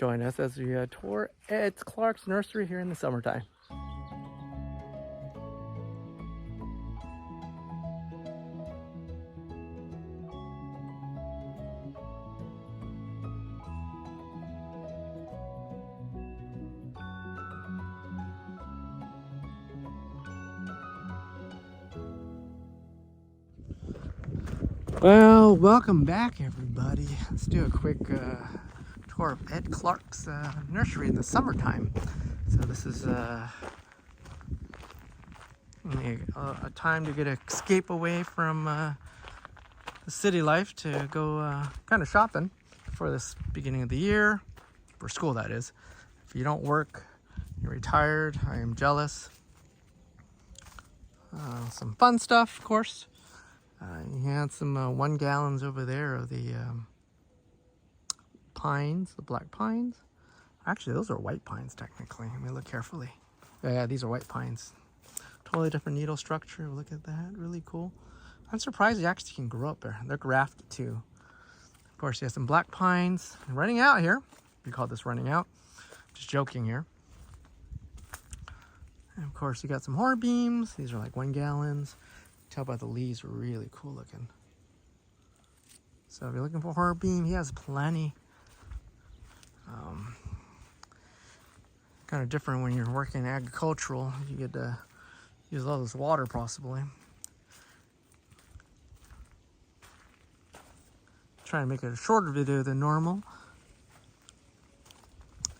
Join us as we tour Ed Clark's nursery here in the summertime. Well, welcome back everybody. Let's do a quick tour of Ed Clark's nursery in the summertime. So this is a time to get an escape away from the city life to go kind of shopping for this beginning of the year, for school that is. If you don't work, you're retired, I am jealous. Some fun stuff, of course. You had some 1 gallons over there of the pines, the black pines. Actually, those are white pines technically. Let me look carefully. Yeah, these are white pines. Totally different needle structure. Look at that, really cool. I'm surprised they actually can grow up there. They're grafted too. Of course, you have some black pines. Running out here. We call this running out. Just joking here. And of course, you got some hornbeams. These are like 1 gallons. Tell by the leaves are really cool looking. So if you're looking for hornbeam, he has plenty. Kind of different when you're working agricultural. You get to use all this water possibly. Trying to make it a shorter video than normal.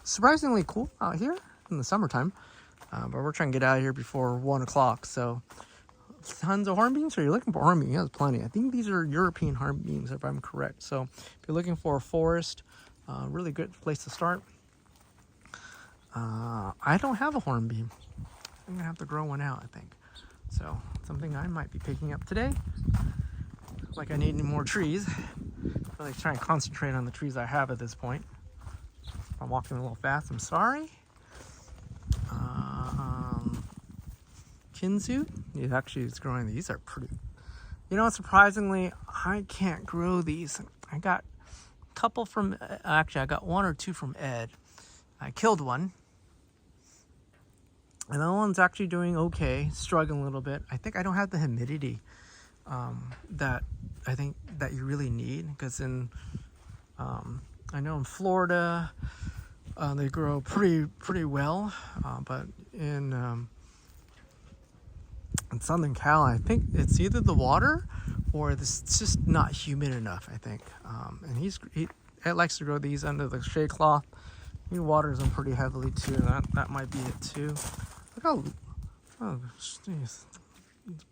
Surprisingly cool out here in the summertime. But we're trying to get out of here before 1 o'clock. So tons of hornbeams. So you're looking for hornbeams, there's plenty. I think these are European hornbeams if I'm correct. So if you're looking for a forest, really good place to start. I don't have a hornbeam. I'm gonna have to grow one out, I think. So something I might be picking up today. Like I need more trees. Really trying to concentrate on the trees I have at this point. If I'm walking a little fast, I'm sorry. Kinsu, it actually is growing. These are pretty. You know, surprisingly, I can't grow these. I got a couple from, actually I got 1 or 2 from Ed. I killed one. And the other one's actually doing okay, struggling a little bit. I think I don't have the humidity that I think that you really need, because in, I know in Florida, they grow pretty well, but in Southern Cal, I think it's either the water or it's just not humid enough, I think. And Ed likes to grow these under the shade cloth. He waters them pretty heavily too. That might be it too. Look how, oh jeez,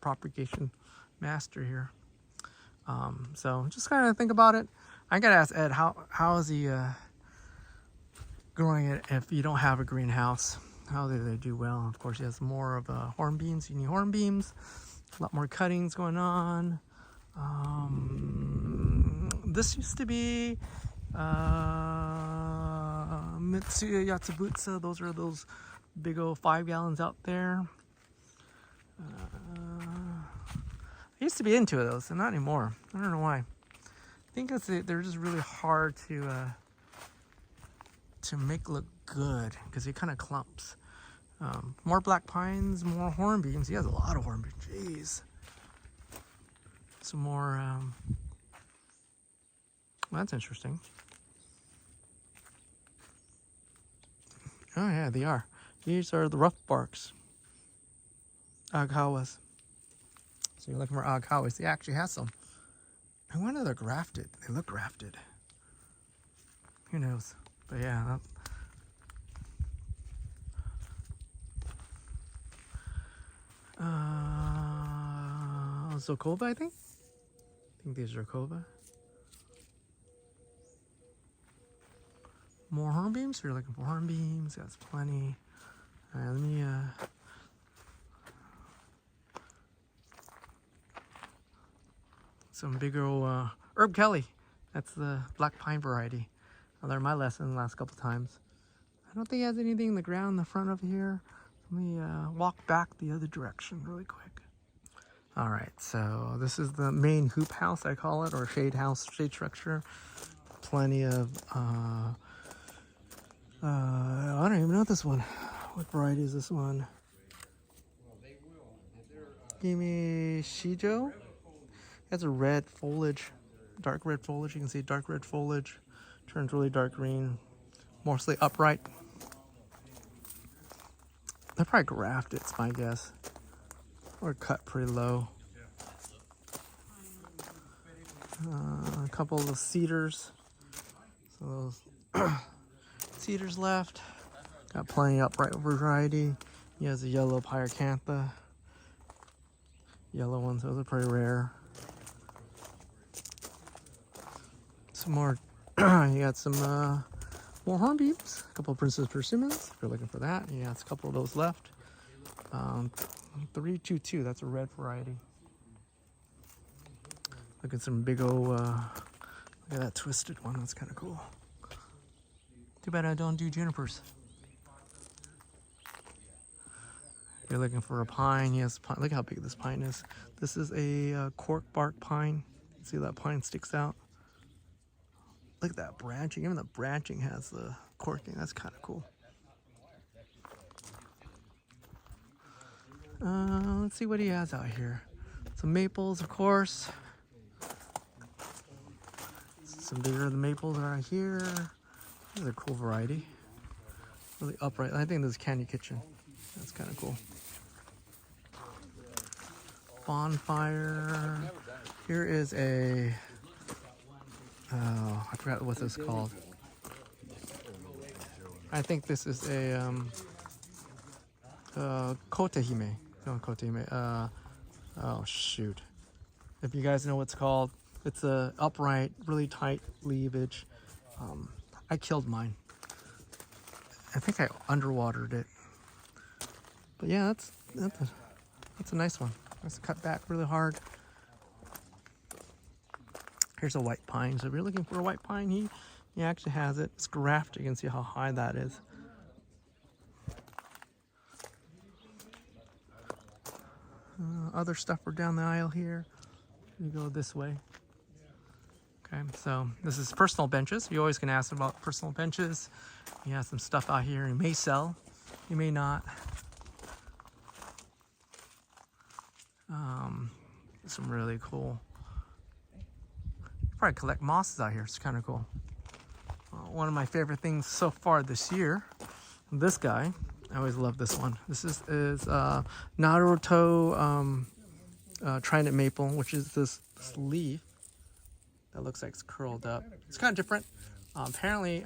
propagation master here. So just kind of think about it. I gotta ask Ed, how is he growing it if you don't have a greenhouse? How do they do well? Of course, he has more of hornbeams. You need hornbeams. A lot more cuttings going on. This used to be Mitsuya Yatsubutsu. Those are those big old 5 gallons out there. I used to be into those, and not anymore. I don't know why. I think they're just really hard to make look good because he kind of clumps. More black pines, more hornbeams. He has a lot of hornbeams. Jeez. Some more. Well, that's interesting. Oh yeah, they are. These are the rough barks. Aghawas. So you're looking for aghawas. He actually has some. I wonder if they're grafted. They look grafted. Who knows? But yeah. Zokoba, I think these are Zokoba. More hornbeams. So you're looking for hornbeams. That's plenty. All right, let me some big old Herb Kelly. That's the black pine variety. I learned my lesson the last couple times. I don't think he has anything in the ground in the front of here. Let me walk back the other direction really quick. All right, so this is the main hoop house, I call it, or shade house, shade structure. Plenty of don't even know this one. What variety is this one? Gimme Shijo. Has a red foliage, dark red foliage. You can see dark red foliage. Turns really dark green. Mostly upright. They're probably grafted, it's my guess. Or cut pretty low. A couple of cedars. So those cedars left. Got plenty upright variety. He has a yellow pyracantha. Yellow ones, those are pretty rare. Some more, you got some more hornbeams. A couple of Princess Persimmons, if you're looking for that. Yeah, it's a couple of those left. 322, that's a red variety. Look at some big old, look at that twisted one, that's kind of cool. Too bad I don't do junipers. If you're looking for a pine, yes, pine. Look how big this pine is. This is a cork bark pine. See that pine sticks out? Look at that branching. Even the branching has the corking. That's kind of cool. Let's see what he has out here. Some maples, of course. Some bigger than maples are out here. This is a cool variety. Really upright. I think this is Candy Kitchen. That's kind of cool. Bonfire. Here is a, oh, I forgot what this is called. I think this is a kotehime. No, kotehime. Oh shoot! If you guys know what's called, it's a upright, really tight leafage. I killed mine. I think I underwatered it. But yeah, that's a nice one. Let's cut back really hard. Here's a white pine. So if you're looking for a white pine, he actually has it. It's grafted. You can see how high that is. Other stuff are down the aisle here. You go this way. Okay, so this is personal benches. You always can ask about personal benches. He has some stuff out here. He may sell. He may not. Some really cool. Probably collect mosses out here. It's kind of cool. One of my favorite things so far this year. This guy. I always love this one. This is Naruto trident maple, which is this leaf that looks like it's curled up. It's kind of different. Apparently,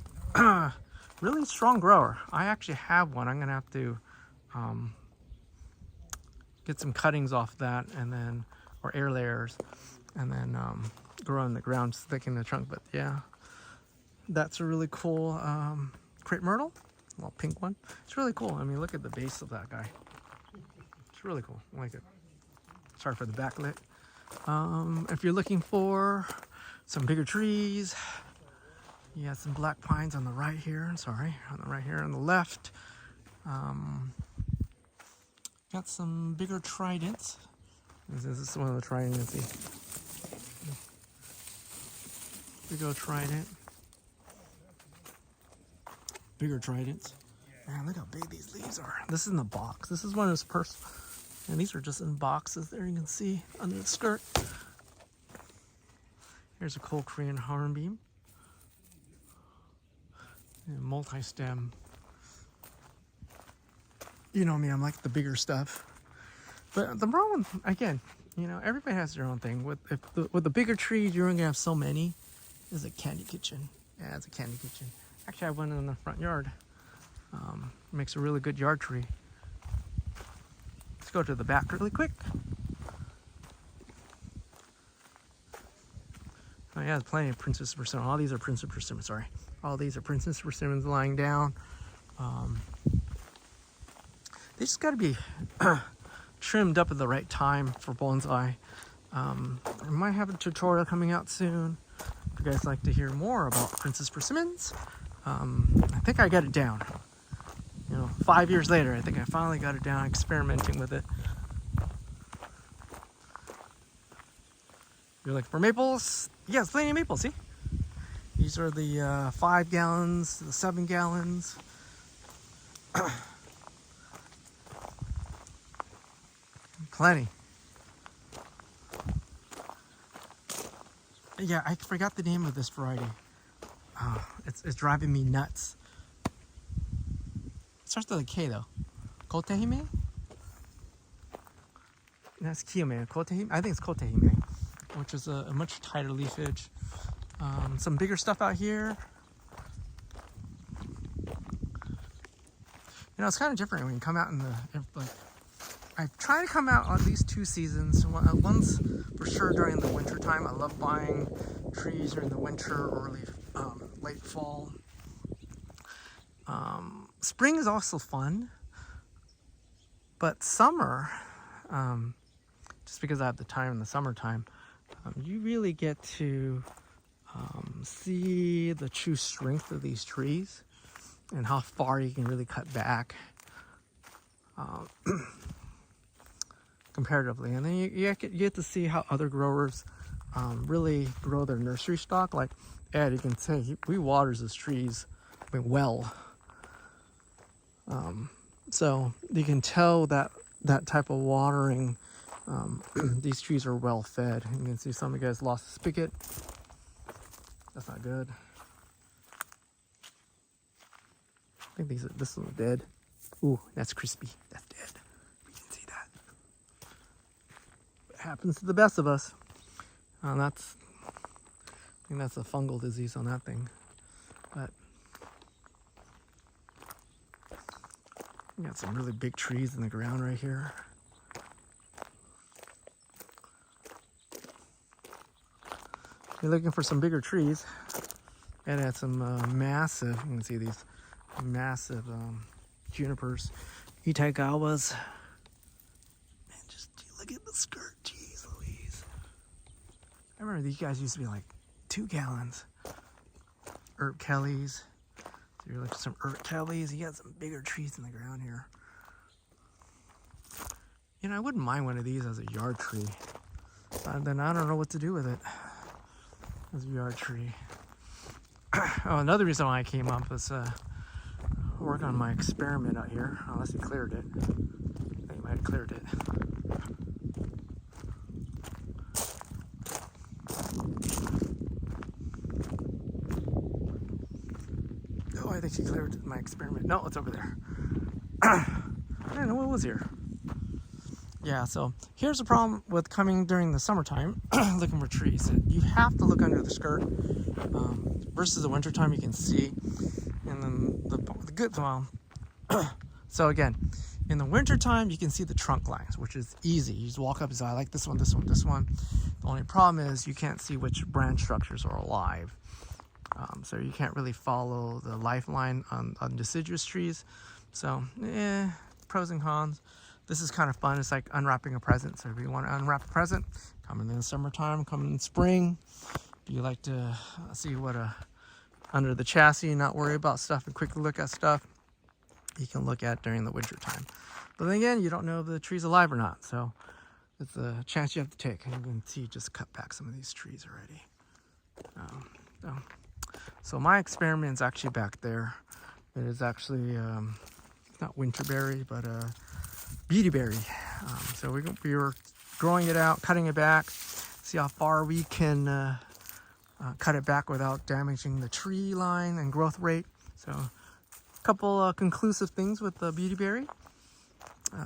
really strong grower. I actually have one. I'm gonna have to get some cuttings off that, and then, or air layers, and then grow in the ground, just thick in the trunk. But yeah, that's a really cool crepe myrtle. Well, pink one. It's really cool. I mean, look at the base of that guy. It's really cool. I like it. Sorry for the backlit. If you're looking for some bigger trees, you have some black pines on the right here. Sorry, on the right here, on the left. Got some bigger tridents. This is one of the tridents. Big old trident. Bigger tridents. Man, look how big these leaves are. This is in the box. This is one of his and these are just in boxes there, you can see under the skirt. Here's a cool Korean hornbeam. Multi-stem. You know me, I'm like the bigger stuff. But the problem, again, you know, everybody has their own thing. With the bigger trees, you're gonna have so many. This is a candy kitchen. Yeah, it's a candy kitchen. Actually, I have one in the front yard. Makes a really good yard tree. Let's go to the back really quick. Oh yeah, there's plenty of Princess Persimmon. All these are Princess Persimmon, sorry. All these are Princess Persimmons lying down. They just gotta be trimmed up at the right time for bonsai. I might have a tutorial coming out soon. If you guys like to hear more about Princess Persimmons, I think I got it down. You know, 5 years later, I think I finally got it down, experimenting with it. You're looking for maples? Yes, plenty of maples, see? These are the 5 gallons, the 7 gallons. Plenty. Yeah, I forgot the name of this variety. Oh, it's driving me nuts. It starts with a K though. Kotehime? That's Kiyome. Kotehime? I think it's Kotehime, which is a much tighter leafage. Some bigger stuff out here. You know, it's kind of different when you come out in the, like, I try to come out at least 2 seasons. One's for sure during the winter time. I love buying trees during the winter or late fall. Spring is also fun, but summer, just because I have the time in the summertime, you really get to see the true strength of these trees and how far you can really cut back comparatively. And then you get to see how other growers really grow their nursery stock. Like Ed, you can say he waters his trees well. So you can tell that type of watering, these trees are well fed. You can see some of the guys lost the spigot. That's not good. I think this one's dead. Ooh, that's crispy. That's dead. We can see that. It happens to the best of us. I think that's a fungal disease on that thing. But we got some really big trees in the ground right here. If you're looking for some bigger trees, and had some massive, you can see these massive junipers, Itaikawas. Man, just look at the skirt, jeez Louise. I remember these guys used to be like 2 gallons. Herb Kellys. So you're looking for some Herb Kellys. You got some bigger trees in the ground here. You know, I wouldn't mind one of these as a yard tree. But then I don't know what to do with it as a yard tree. Oh, another reason why I came up was working on my experiment out here, unless he cleared it. I think he might have cleared it. Oh, I think he cleared my experiment. No, it's over there. I don't know what was here. Yeah, so here's the problem with coming during the summertime, looking for trees. You have to look under the skirt. Versus the wintertime, you can see. And then the good, well, so again, in the wintertime, you can see the trunk lines, which is easy. You just walk up and say, I like this one, this one, this one. The only problem is you can't see which branch structures are alive. So you can't really follow the lifeline on deciduous trees. So, pros and cons. This is kind of fun. It's like unwrapping a present. So if you want to unwrap a present, come in the summertime, come in spring. If you like to see what under the chassis and not worry about stuff and quickly look at stuff, you can look at during the winter time. But then again, you don't know if the tree's alive or not. So it's a chance you have to take. And you can see just cut back some of these trees already. So my experiment's actually back there. It is actually not winterberry, but beautyberry. So we were growing it out, cutting it back, see how far we can cut it back without damaging the tree line and growth rate. So a couple conclusive things with the beautyberry.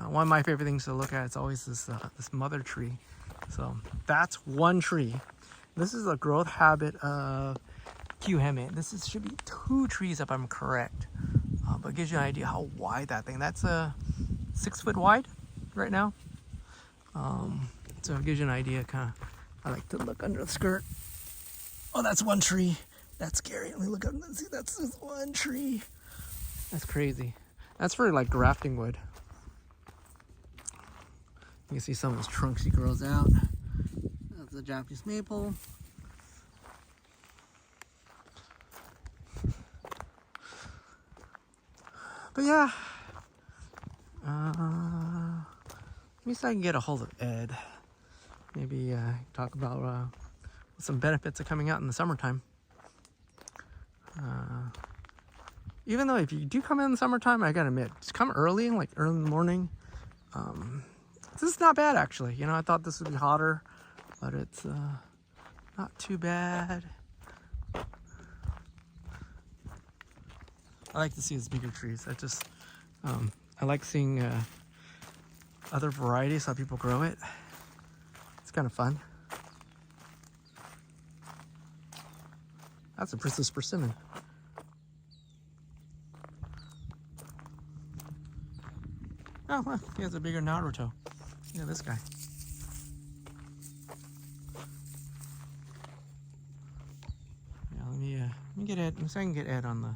One of my favorite things to look at is always this mother tree. So that's one tree. This is a growth habit of Kyuheme. This should be 2 trees if I'm correct. But it gives you an idea how wide that thing. That's 6 foot wide right now. So it gives you an idea. Kind of, I like to look under the skirt. Oh, that's one tree. That's scary. Let me look up and see. That's just one tree. That's crazy. That's for like grafting wood. You can see some of those trunks he grows out. That's a Japanese maple. But yeah, let me see if I can get a hold of Ed. Maybe talk about some benefits of coming out in the summertime. even though if you do come in the summertime, I gotta admit, just come early, like early in the morning. This is not bad actually. You know, I thought this would be hotter, but it's not too bad. I like to see these bigger trees. I like seeing other varieties, how people grow it. It's kind of fun. That's a Princess persimmon. Oh, look, he has a bigger Naruto. Yeah, this guy. Yeah, let me get Ed. So I can get Ed on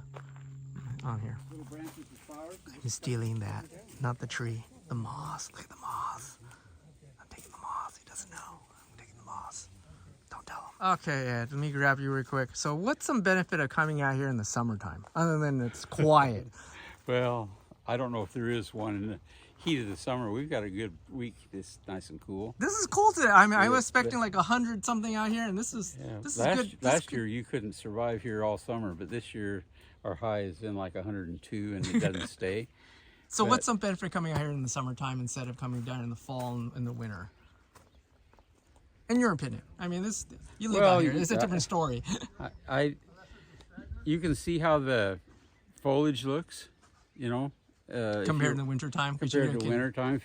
here. Little branches of flowers. I'm stealing that, not the tree. The moss. Look at the moss. I'm taking the moss. He doesn't know. I'm taking the moss. Don't tell him. Okay, Ed, let me grab you real quick. So what's some benefit of coming out here in the summertime, other than it's quiet? Well, I don't know if there is one in the heat of the summer. We've got a good week. It's nice and cool. This is cool today. I mean, I was expecting like 100 something out here, and this is good. Last year you couldn't survive here all summer, but this year our high has been like 102, and it doesn't stay. So what's some benefit coming out here in the summertime instead of coming down in the fall and in the winter? In your opinion, I mean, you live out here. It's a different story. You can see how the foliage looks, you know. Compared to the winter time. Compared to winter time,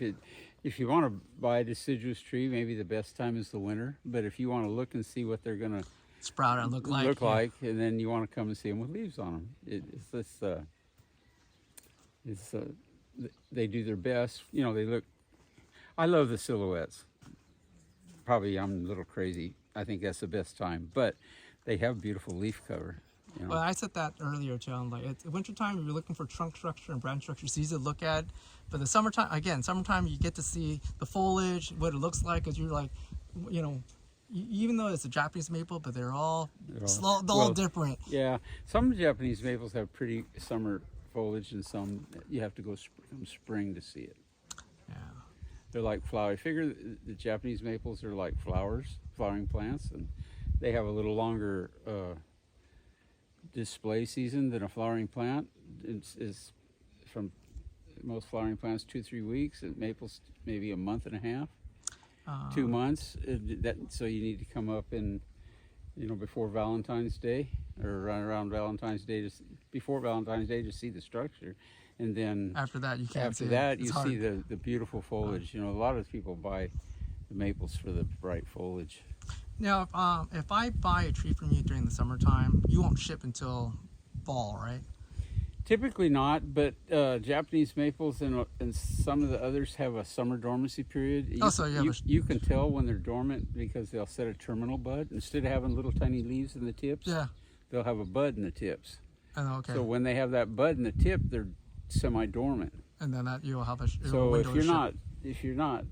if you want to buy a deciduous tree, maybe the best time is the winter. But if you want to look and see what they're gonna sprout and look like, and then you want to come and see them with leaves on them, they do their best. You know, they look. I love the silhouettes. Probably I'm a little crazy. I think that's the best time, but they have beautiful leaf cover. You know? Well, I said that earlier too. I'm like, it's wintertime, you're looking for trunk structure and branch structure. It's easy to look at. But the summertime, you get to see the foliage, what it looks like, because you're like, you know, even though it's a Japanese maple, but they're all different. Yeah, some Japanese maples have pretty summer foliage, and some you have to go spring to see it. Yeah. They're like flower. I figure the Japanese maples are like flowering plants, and they have a little longer display season than a flowering plant. Is from most flowering plants 2-3 weeks, and maples maybe a month and a half, 2 months. So you need to come up in, you know, before Valentine's Day or around Valentine's Day, before Valentine's Day to see the structure, and then after that you can't. After that you see the beautiful foliage. You know, a lot of people buy the maples for the bright foliage. Now, if I buy a tree from you during the summertime, you won't ship until fall, right? Typically not, but Japanese maples and some of the others have a summer dormancy period. You can tell when they're dormant because they'll set a terminal bud. Instead of having little tiny leaves in the tips, they'll have a bud in the tips. Oh, okay. So when they have that bud in the tip, they're semi-dormant. And then you'll have a so if you're not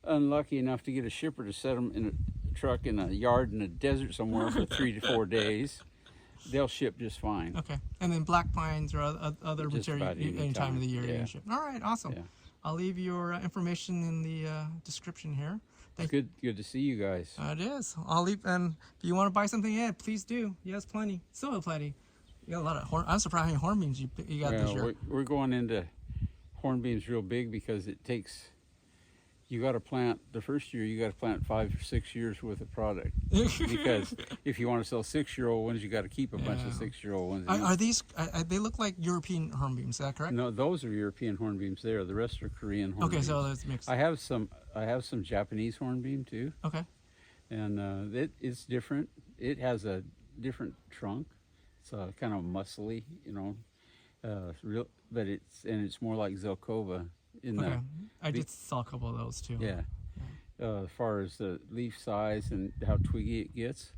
unlucky enough to get a shipper to set them in a truck in a yard in a desert somewhere for 3 to 4 days, they'll ship just fine. Okay. And then black pines or other material any time of the year you can ship. All right, awesome. Yeah. I'll leave your information in the description here. Good to see you guys. It is. I'll leave, and if you want to buy something, Ed, please do. He has plenty. Still have plenty. You got a lot of I'm surprised how many hornbeams you got this year. We're going into hornbeams real big because it takes. You got to plant the first year. You got to plant 5 or 6 years worth of product because if you want to sell 6-year-old ones, you got to keep a bunch of 6-year-old ones. Are these? They look like European hornbeams. Is that correct? No, those are European hornbeams. There, the rest are Korean hornbeams. Okay, so that's mixed. I have some Japanese hornbeam too. Okay. And it's different. It has a different trunk. It's kind of muscly, you know, but it's more like Zelkova. I just saw a couple of those too. Yeah. As far as the leaf size and how twiggy it gets.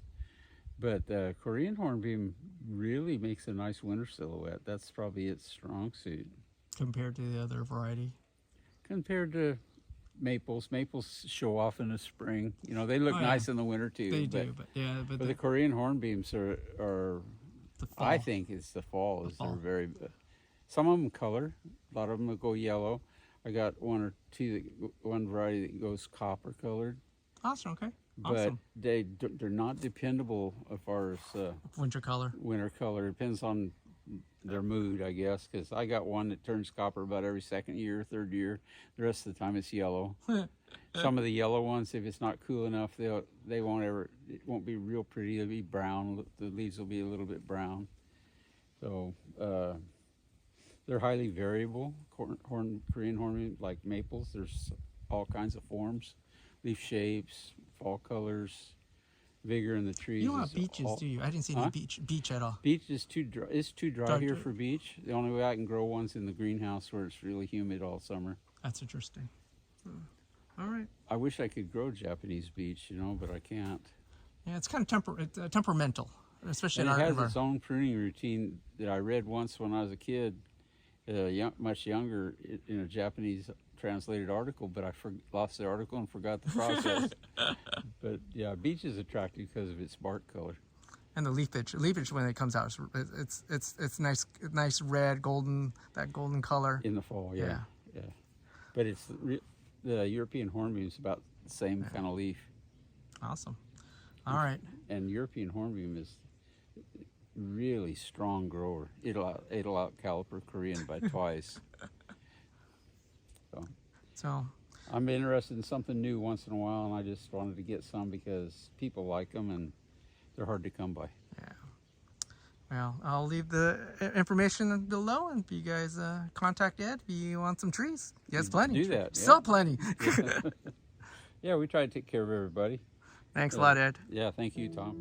But Korean hornbeam really makes a nice winter silhouette. That's probably its strong suit. Compared to the other variety? Compared to maples. Maples show off in the spring. You know, they look nice in the winter too. They do, but the Korean hornbeams are the fall. I think it's the fall. They're very. Some of them color. A lot of them will go yellow. I got one variety that goes copper colored. Awesome. Okay. But they're not dependable as far as winter color. Winter color depends on their mood, I guess, because I got one that turns copper about every second year, third year. The rest of the time it's yellow. Some of the yellow ones, if it's not cool enough, they won't ever. It won't be real pretty. It'll be brown. The leaves will be a little bit brown. So they're highly variable. Korean hornbeam, like maples, there's all kinds of forms, leaf shapes, fall colors, vigor in the trees. You don't have beeches, do you? I didn't see any beech at all. Beech is too dry. It's too dry here for beech. The only way I can grow one's in the greenhouse where it's really humid all summer. That's interesting. All right. I wish I could grow Japanese beech, but I can't. Yeah, it's kind of temperamental, especially And in it our has its own pruning routine that I read once when I was a kid, much younger, in a Japanese translated article, but I lost the article and forgot the process. But yeah, beech is attractive because of its bark color. And the leafage. Leafage when it comes out, it's nice red, golden, that golden color. In the fall, yeah. But the European hornbeam is about the same kind of leaf. Awesome. All right. And European hornbeam is really strong grower. It'll out caliper Korean by twice. So I'm interested in something new once in a while, and I just wanted to get some because people like them and they're hard to come by. Yeah. Well, I'll leave the information below, and if you guys contact Ed if you want some trees. He has plenty. Do that. Still plenty. Yeah, we try to take care of everybody. Thanks a lot, Ed. Yeah, thank you, Tom.